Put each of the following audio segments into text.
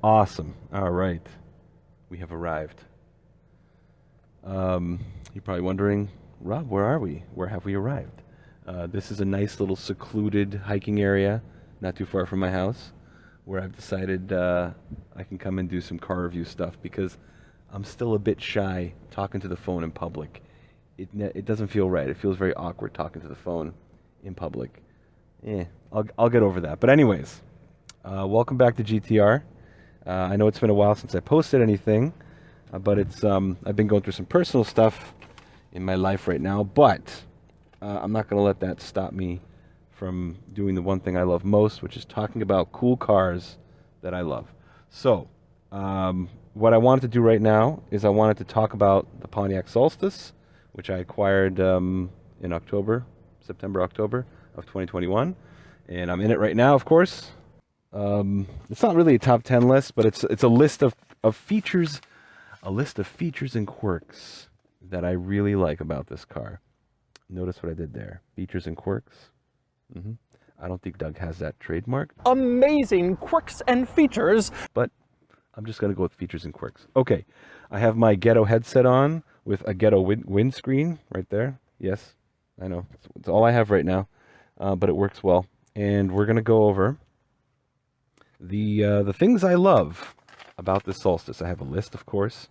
Awesome. All right. We have arrived. You're probably wondering, Rob, where are we? Where have we arrived? This is a nice little secluded hiking area, not too far from my house, where I've decided I can come and do some car review stuff because I'm still a bit shy talking to the phone in public. It doesn't feel right. It feels very awkward talking to the phone in public. I'll get over that. But anyways, welcome back to GTR. I know it's been a while since I posted anything, but I've been going through some personal stuff in my life right now, but I'm not going to let that stop me from doing the one thing I love most, which is talking about cool cars that I love. So, what I wanted to do right now is I wanted to talk about the Pontiac Solstice, which I acquired in September, October of 2021, and I'm in it right now, of course. It's not really a top 10 list, but it's a list of features, and quirks that I really like about this car. Notice what I did there. Features and quirks. I don't think Doug has that trademark. Amazing quirks and features. But I'm just going to go with features and quirks. Okay. I have my ghetto headset on with a ghetto windscreen right there. Yes, I know. It's all I have right now, but it works well. And we're going to go over the things I love about this Solstice. I have a list, of course.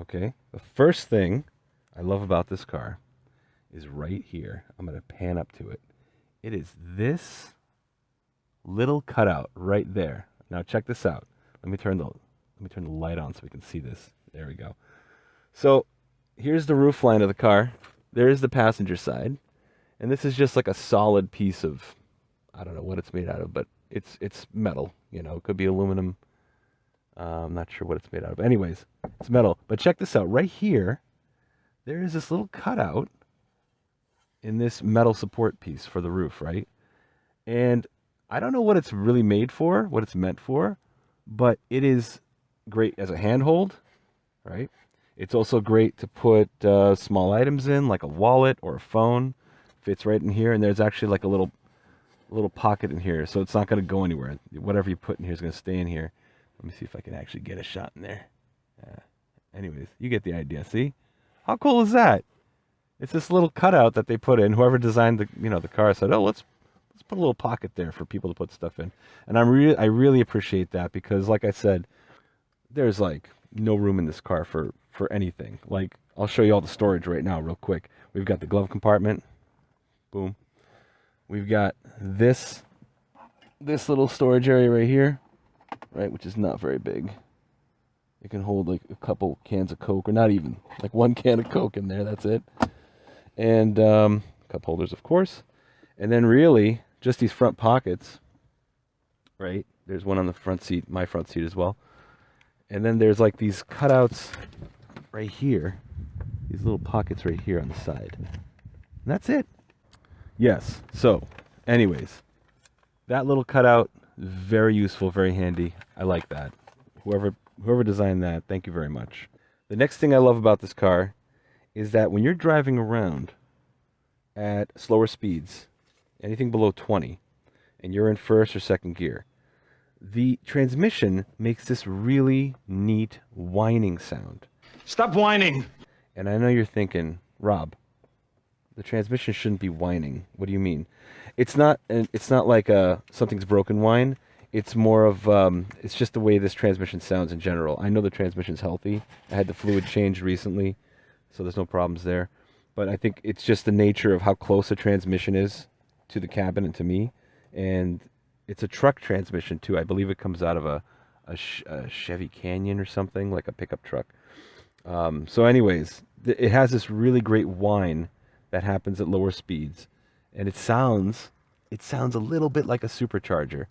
Okay. The first thing I love about this car is right here. I'm going to pan up to it. It is this little cutout right there. Now check this out. Let me turn the light on so we can see this. There we go. So here's the roof line of the car. There is the passenger side, and this is just like a solid piece of, I don't know what it's made out of, but it's metal. You know, it could be aluminum. I'm not sure what it's made out of. Anyways, it's metal. But check this out. Right here, there is this little cutout in this metal support piece for the roof, right? And I don't know what it's really made for, what it's meant for, but it is great as a handhold, right? It's also great to put small items in, like a wallet or a phone. Fits right in here, and there's actually like a little pocket in here, so it's not going to go anywhere. Whatever you put in here is going to stay in here. Let me see if I can actually get a shot in there. Anyways, you get the idea. See? How cool is that? It's this little cutout that they put in. Whoever designed the car said, "Oh, let's put a little pocket there for people to put stuff in." And I really appreciate that because, like I said, there's like no room in this car for anything. Like, I'll show you all the storage right now, real quick. We've got the glove compartment. Boom. We've got this little storage area right here, right, which is not very big. It can hold like a couple cans of Coke, or not even, like one can of Coke in there, that's it. And cup holders, of course. And then really, just these front pockets, right? There's one on the front seat, my front seat as well. And then there's like these cutouts right here, these little pockets right here on the side. And that's it. Yes, so anyways, that little cutout, very useful, very handy. I like that. Whoever designed that, thank you very much. The next thing I love about this car is that when you're driving around at slower speeds, anything below 20, and you're in first or second gear, the transmission makes this really neat whining sound. Stop whining! And I know you're thinking, Rob, the transmission shouldn't be whining. What do you mean? It's not like something's broken whine. It's more of, it's just the way this transmission sounds in general. I know the transmission's healthy. I had the fluid changed recently, so there's no problems there. But I think it's just the nature of how close a transmission is to the cabin and to me. And it's a truck transmission, too. I believe it comes out of a Chevy Canyon or something, like a pickup truck. So anyways, it has this really great whine that happens at lower speeds. And it sounds a little bit like a supercharger.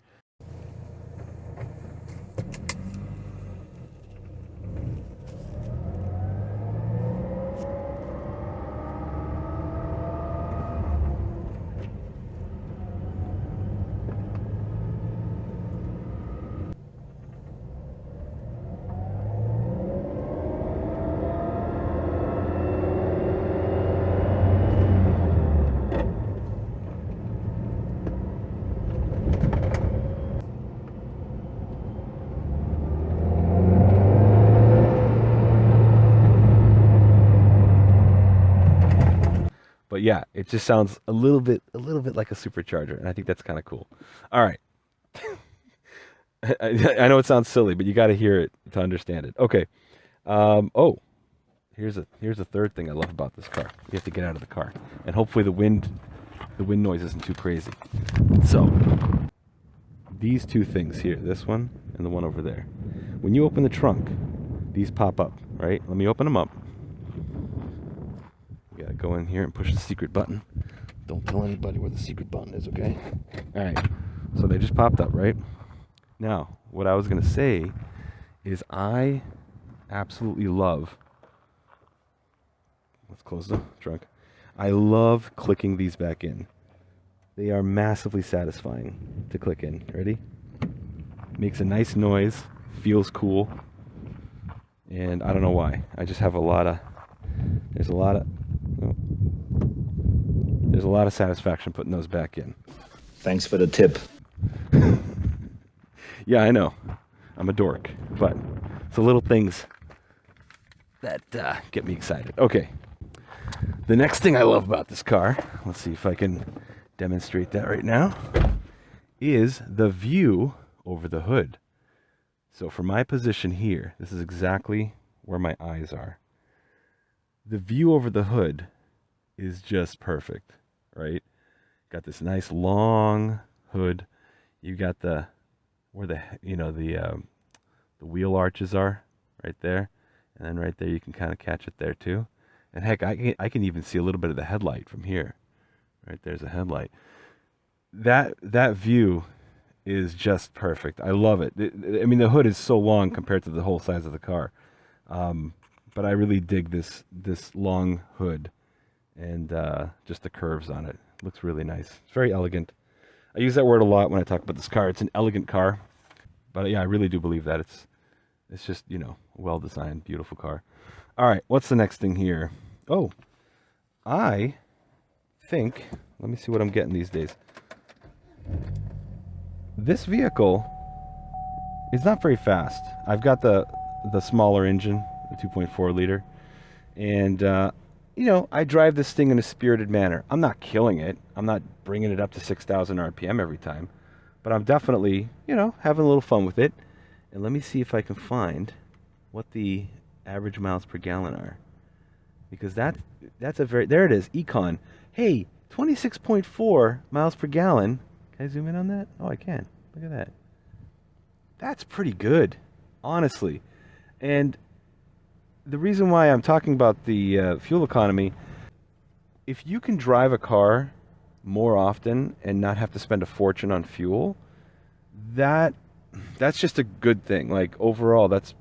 yeah, it just sounds a little bit like a supercharger, and I think that's kind of cool. All right. I know it sounds silly, but you got to hear it to understand it. Okay. Oh, here's a third thing I love about this car. You have to get out of the car, and hopefully the wind noise isn't too crazy. So these two things here, this one and the one over there. When you open the trunk, these pop up, right? Let me open them up. You gotta go in here and push the secret button. Don't tell anybody where the secret button is, okay? All right. So they just popped up, right? Now, what I was gonna say is I absolutely love. Let's close the trunk. I love clicking these back in. They are massively satisfying to click in. Ready? Makes a nice noise, feels cool, and I don't know why. I just have there's a lot of satisfaction putting those back in. Thanks for the tip. Yeah, I know. I'm a dork, but it's the little things that get me excited. Okay. The next thing I love about this car, let's see if I can demonstrate that right now, is the view over the hood. So from my position here, this is exactly where my eyes are. The view over the hood is just perfect, right? Got this nice long hood. You got where the wheel arches are right there, and then right there you can kind of catch it there too. And heck, I can even see a little bit of the headlight from here. Right there's a headlight. That view is just perfect. I love it. I mean, the hood is so long compared to the whole size of the car, but I really dig this long hood and just the curves on it. Looks really nice. It's very elegant. I use that word a lot when I talk about this car. It's an elegant car, but yeah, I really do believe that it's just a well designed, beautiful car. All right, what's the next thing here? Oh, I think, let me see what I'm getting these days. This vehicle is not very fast. I've got the smaller engine, the 2.4 liter, and I drive this thing in a spirited manner. I'm not killing it. I'm not bringing it up to 6,000 RPM every time, but I'm definitely, having a little fun with it. And let me see if I can find what the average miles per gallon are, because that's there it is, Econ. Hey, 26.4 miles per gallon. Can I zoom in on that? Oh, I can. Look at that. That's pretty good, honestly. And the reason why I'm talking about the fuel economy, if you can drive a car more often and not have to spend a fortune on fuel, that's just a good thing. Like overall, that's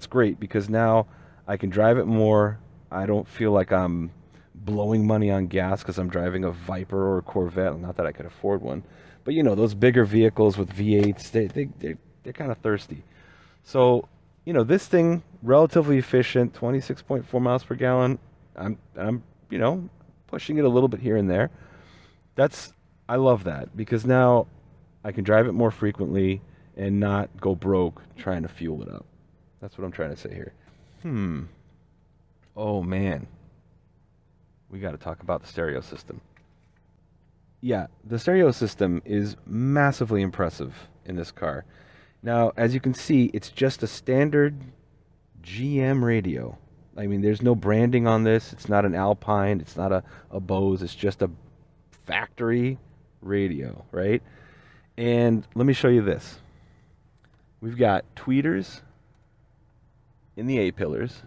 great, because now I can drive it more. I don't feel like I'm blowing money on gas because I'm driving a Viper or a Corvette. Not that I could afford one, but those bigger vehicles with V8s, they're kind of thirsty. So this thing, relatively efficient, 26.4 miles per gallon. I'm pushing it a little bit here and there. I love that, because now I can drive it more frequently and not go broke trying to fuel it up. That's what I'm trying to say here. Oh man, we got to talk about the stereo system. Yeah, the stereo system is massively impressive in this car. Now, as you can see, it's just a standard GM radio. I mean, there's no branding on this. It's not an Alpine. It's not a Bose. It's just a factory radio, right? And let me show you this. We've got tweeters in the A-pillars.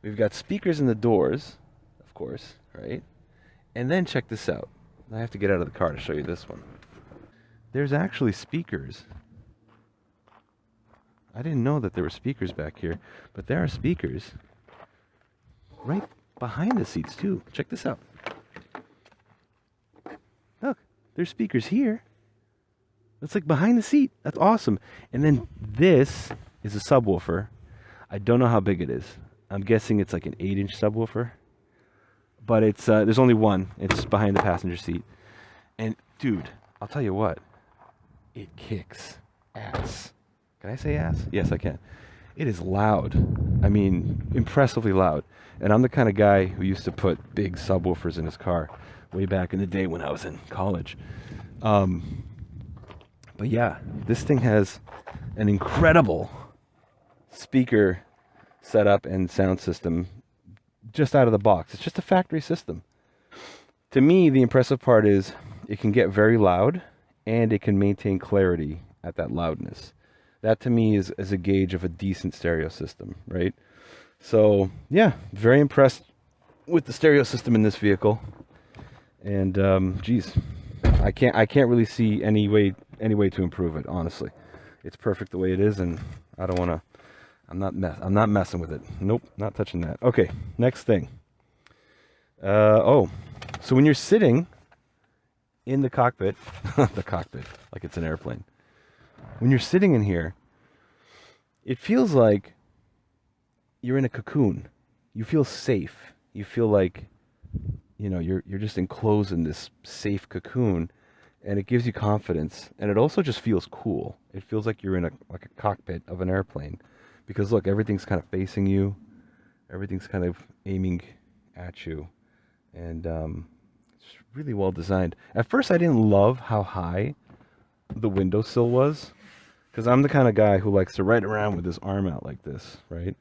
We've got speakers in the doors, of course, right? And then check this out. I have to get out of the car to show you this one. There's actually speakers. I didn't know that there were speakers back here, but there are speakers right behind the seats too. Check this out. Look, there's speakers here. It's like behind the seat. That's awesome. And then this is a subwoofer. I don't know how big it is. I'm guessing it's like an 8-inch subwoofer. But it's there's only one. It's behind the passenger seat. And dude, I'll tell you what. It kicks ass. Can I say ass? Yes, I can. It is loud. I mean, impressively loud. And I'm the kind of guy who used to put big subwoofers in his car. way back in the day when I was in college. But yeah, this thing has an incredible speaker setup and sound system just out of the box. It's just a factory system. To me, the impressive part is it can get very loud and it can maintain clarity at that loudness. That to me is a gauge of a decent stereo system, right? So yeah, very impressed with the stereo system in this vehicle. And geez, I can't really see any way to improve it, honestly. It's perfect the way it is, and I don't want to. I'm not messing with it. Nope, not touching that. Okay, next thing. So when you're sitting in the cockpit, the cockpit, like it's an airplane. When you're sitting in here, it feels like you're in a cocoon. You feel safe. You feel like, you're just enclosed in this safe cocoon, and it gives you confidence. And it also just feels cool. It feels like you're in a cockpit of an airplane, because look, everything's kind of facing you. Everything's kind of aiming at you, and it's really well designed. At first, I didn't love how high the windowsill was, because I'm the kind of guy who likes to ride around with his arm out like this, right?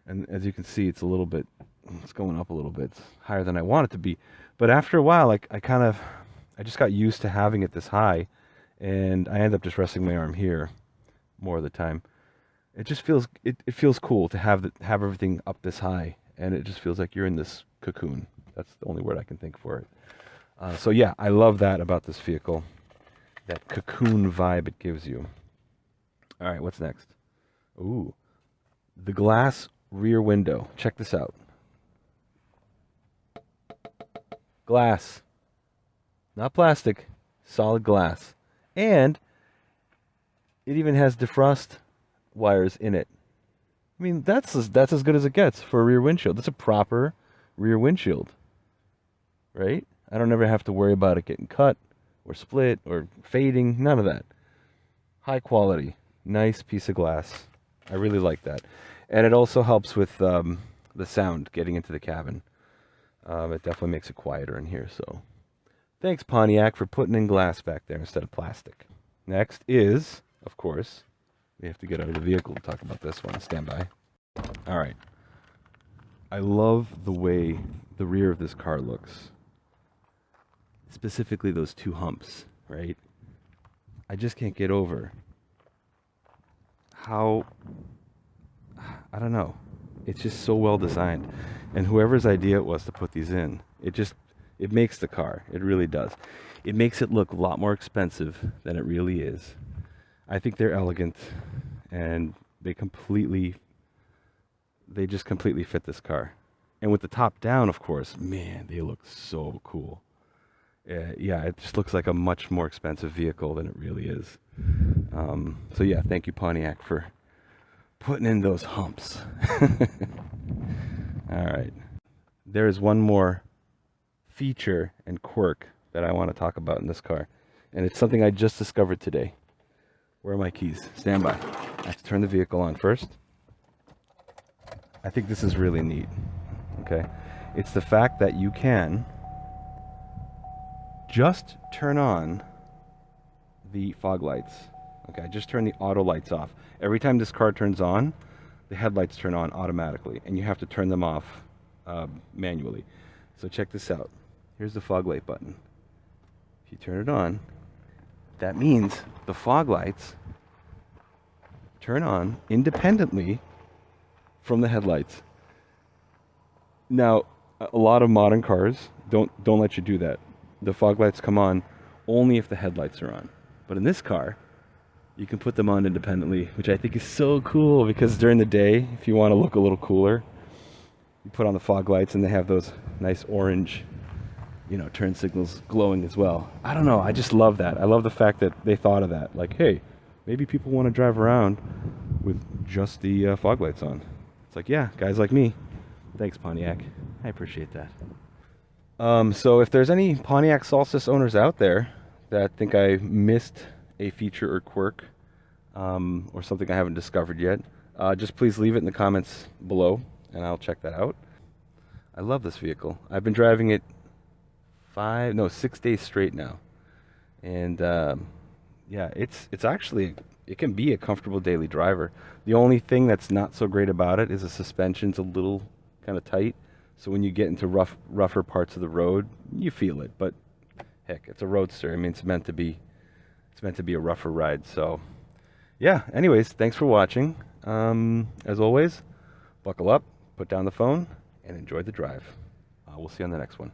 And as you can see, it's going up a little bit. It's higher than I want it to be. But after a while, I just got used to having it this high, and I end up just resting my arm here more of the time. It just feels it feels cool to have everything up this high, and it just feels like you're in this cocoon. That's the only word I can think for it. So yeah, I love that about this vehicle, that cocoon vibe it gives you. All right, what's next? Ooh, the glass rear window. Check this out. Glass. Not plastic, solid glass. And it even has defrost wires in it. I mean, that's as good as it gets for a rear windshield. That's a proper rear windshield, right? I don't ever have to worry about it getting cut or split or fading. None of that. High quality, nice piece of glass. I really like that. And it also helps with the sound getting into the cabin. It definitely makes it quieter in here. So thanks, Pontiac, for putting in glass back there instead of plastic. Next is, of course, we have to get out of the vehicle to talk about this one. Stand by. All right. I love the way the rear of this car looks. Specifically those two humps, right? I just can't get over how, I don't know. It's just so well designed. And whoever's idea it was to put these in, it makes the car. It really does. It makes it look a lot more expensive than it really is. I think they're elegant, and they just completely fit this car. And with the top down, of course, man, they look so cool. Yeah, it just looks like a much more expensive vehicle than it really is. So yeah, thank you, Pontiac, for putting in those humps. All right. There is one more feature and quirk that I want to talk about in this car. And it's something I just discovered today. Where are my keys? Stand by. I have to turn the vehicle on first. I think this is really neat. Okay. It's the fact that you can just turn on the fog lights. Okay, just turn the auto lights off. Every time this car turns on, the headlights turn on automatically, and you have to turn them off manually. So check this out. Here's the fog light button. If you turn it on, that means the fog lights turn on independently from the headlights. Now, a lot of modern cars don't let you do that. The fog lights come on only if the headlights are on. But in this car, you can put them on independently, which I think is so cool, because during the day, if you want to look a little cooler, you put on the fog lights and they have those nice orange, turn signals glowing as well. I don't know. I just love that. I love the fact that they thought of that. Like, hey, maybe people want to drive around with just the fog lights on. It's like, yeah, guys like me. Thanks, Pontiac. I appreciate that. So if there's any Pontiac Solstice owners out there that think I missed a feature or quirk, or something I haven't discovered yet, just please leave it in the comments below, and I'll check that out. I love this vehicle. I've been driving it 6 days straight now. And yeah, it's actually, it can be a comfortable daily driver. The only thing that's not so great about it is the suspension's a little kind of tight. So when you get into rougher parts of the road, you feel it. But heck, it's a roadster. I mean, it's meant to be a rougher ride. So yeah. Anyways, thanks for watching. As always, buckle up, put down the phone, and enjoy the drive. We'll see you on the next one.